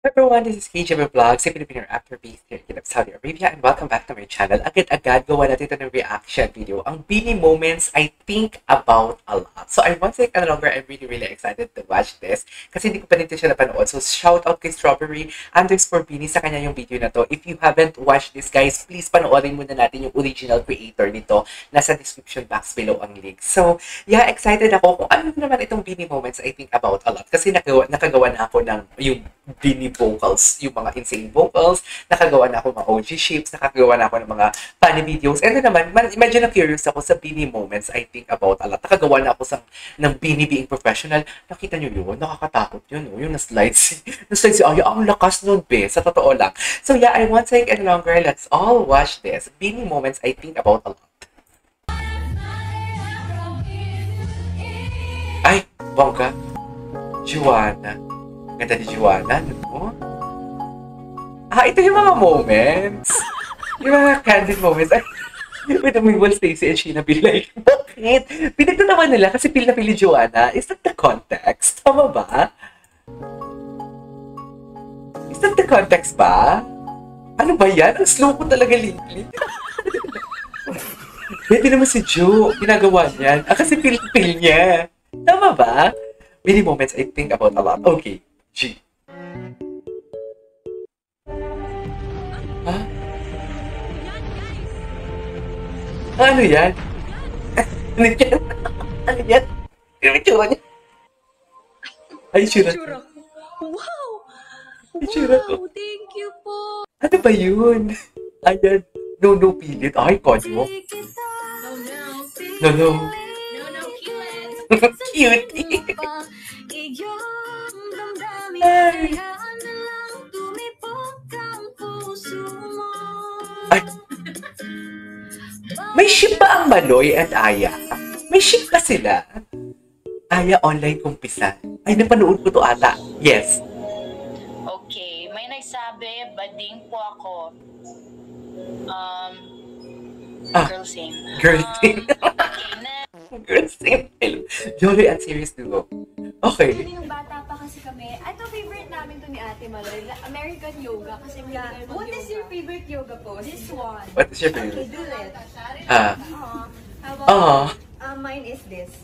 Everyone, this is KJB Vlogs, a Filipino actor based here in Saudi Arabia, and welcome back to my channel. Agad-agad gawa natin ito ng reaction video. Ang Bini moments I think about a lot. So I want to take no longer, I'm really excited to watch this kasi hindi ko pa nito siya napanood. So shout out kay Strawberry _Bini sa kanya yung video na to. If you haven't watched this, guys, please panoorin muna natin yung original creator nito. Nasa description box below ang link. So yeah, excited ako kung ano naman itong Bini moments I think about a lot. Kasi nakagawa na ako ng yung Bini vocals, yung mga insane vocals, nakagawa na ako ng OG ships, nakagawa na ako ng mga funny videos. And then naman, medyo na-curious ako sa Bini moments I think about a lot. Nakagawa na ako ng Bini being professional. Nakita nyo yun? Nakakatakot yun. Yung na-slides. Na-slides yung ang lakas nun, be. Sa totoo lang. So yeah, I won't take any longer. Let's all watch this. Bini moments I think about a lot. Ay, bongga. Juana. Ganda ni Juana, no? Ito yung mga moments. Yung mga candid moments. Wait, will Stacey and Sheena be like, bakit? Pinito naman nila kasi feel na feel ni Joanna. Is that the context? Tama ba? Is that the context ba? Ano ba yan? Ang slow ko talaga lately. Pwede naman si Jo. Ginagawa niyan. Kasi feel niya. Tama ba? Many moments I think about a lot. Okay. G. Ha? Ano yan? Ano yan? Ano yan? Ano itsura niya? Ay, itsura ko. Wow! Itsura ko. Wow! Thank you po! Ano ba yun? Ayan. No, pilit. Ay, Cosmo. No. No, cute! Cute. Ay. Ay. May ship ba ang Maloy at Aya? May ship ba sila? Aya online kumpisan. Ay, napanood ko to ata. Yes. Okay, may nagsabi, bading po ako. Girl same. Girl same. Okay, na. Girl same. Jolly and serious duo. Okay. Yung bata pa kasi kami, ito favorite namin to ni Ate Maloy, American yoga. Kasi what is your favorite yoga pose? This one. What is your Okay, favorite? do it. Ah. How about, mine is this.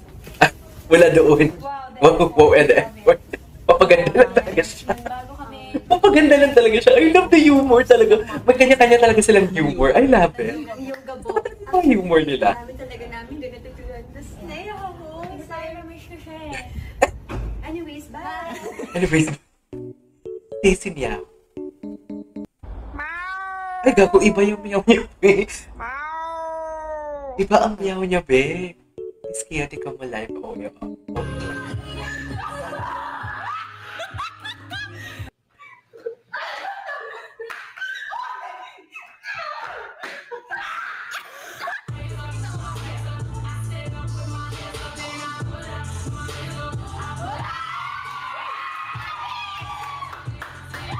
Wala doon. Wow, and love it. papaganda lang talaga siya. Bago kami, Papaganda lang talaga siya. I love the humor talaga. May kanya-kanya talaga silang humor. I love it. yoga book. Ang humor nila. Namin talaga namin doon natutunan. Tapos, naiyak ako. Excited na miss ko siya eh. Anyways, bye! Anyways, Stacy Meow. Ay, gago, iba yung meow niya, be. Iba ang meow niya, be. It's chaotic on my life. Oh, yeah.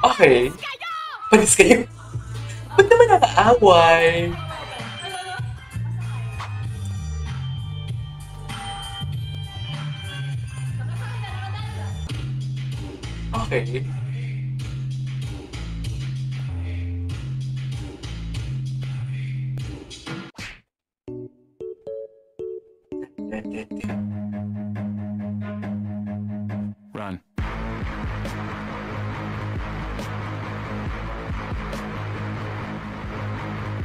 Okay. Panis kayo. Ba't naman nakaaway? Okay. Run.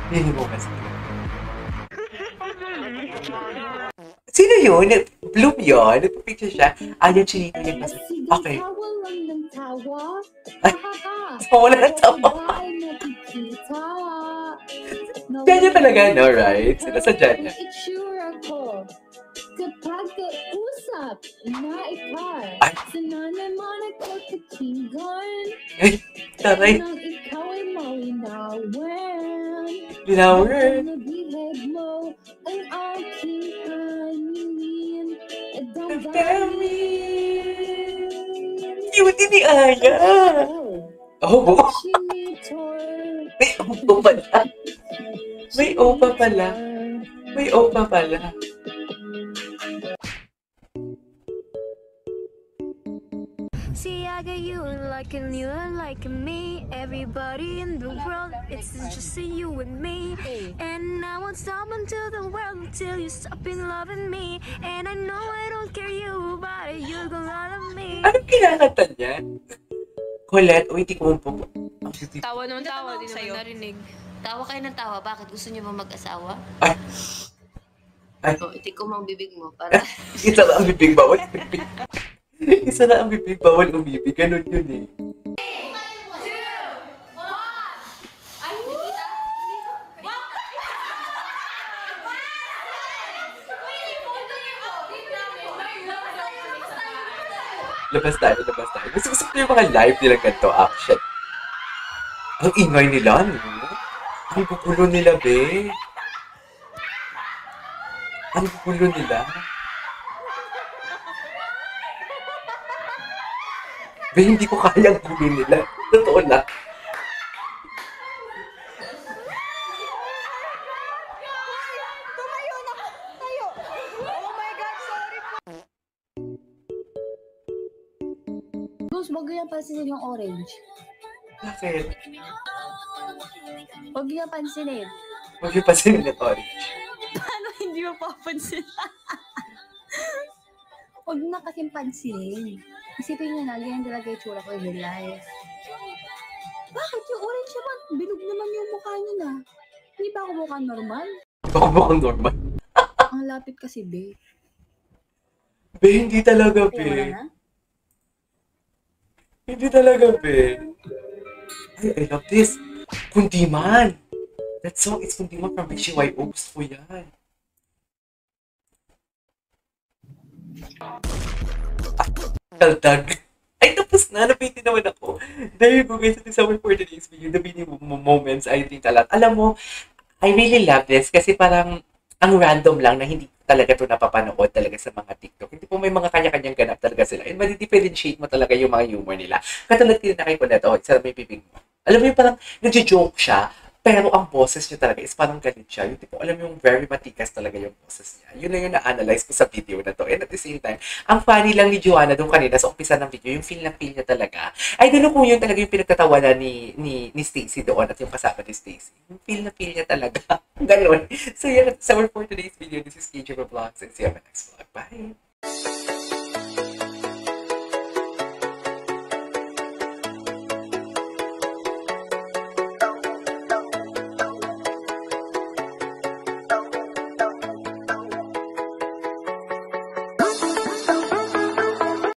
Hindi mo kasi. Sino yun? Bloom yun? Nagpapicture siya. Ayan, chinito niya kasi. Okay. Ay, wala na tawa. Ganyan talaga, no? Right? Sinasadya niya. Kapag kausap na ikar, Ay. sinanay ko katingan, Ay, taray. nang ikaw ay malinawan. Linawan. Nabihag mo ang aking paningin. Cute ni Aya. Oh, Sinitor. may ubo pala. May opa pala. May opa pala. See, I got you and you like me. Everybody in the world, it's just you and me. And I won't stop until the world until you stop in loving me. And I know I don't care you, but you're gonna love me. Anong kinakanta niya? Colette, o hindi ko po. Tawa naman tawa, di naman narinig. Tawa kayo ng tawa. Bakit? Gusto niyo ba mag-asawa? Ay. Ay. O, itik ko mang bibig mo para... Isa na ang bibig, bawal bibig. Isa na ang bibig, bawal umibig. Ganun yun eh. Labas tayo, labas tayo. Gusto ko yung mga live nilang ganito, action. Ang ingay nila, no? Ang gugulo nila, be. Ang gugulo nila. Be, hindi ko kaya ang gulo nila. Totoo na. Gus, wag yung pansinin yung orange. Bakit? Wag yung pansinin. Huwag yung pasin ng orange. Ano hindi mo papansin? Wag na kasing pansinin. Isipin nyo na, ganyan talaga yung tsura ko in real life. Bakit? Yung orange naman, bilog naman yung mukha niya na. Hindi ba ako mukhang normal? Baka mukhang normal. Ang lapit kasi, be. Be, hindi talaga, Kaya wala be. na? Hindi talaga, be. Ay, I love this. Kundiman. That song is Kundiman from BGYO. Gusto ko yan. Kaldag. Ay, tapos na. Nabitin naman ako. There you go, guys. Ito sa for today's video. The mini moments, I think a lot. Alam mo, I really love this kasi parang ang random lang na hindi talaga ito napapanood talaga sa mga TikTok. Hindi po may mga kanya-kanyang ganap talaga sila. And ma-differentiate mo talaga yung mga humor nila. Katulad din na kay Colette, oh, isa may bibig mo. Alam mo yung parang nagjo-joke siya, pero ang boses niya talaga is parang galit siya. Yung tipo, alam mo yung very matikas talaga yung boses niya. Yun lang yung na-analyze ko sa video na to. And at the same time, ang funny lang ni Joanna doon kanina sa umpisa ng video, yung feel na feel niya talaga. I don't know kung yun talaga yung pinagtatawanan ni Stacy doon at yung kasama ni Stacy. Yung feel na feel niya talaga. Ganun. So yun, for today's video. This is KJ Vlogs and see you on my next vlog. Bye!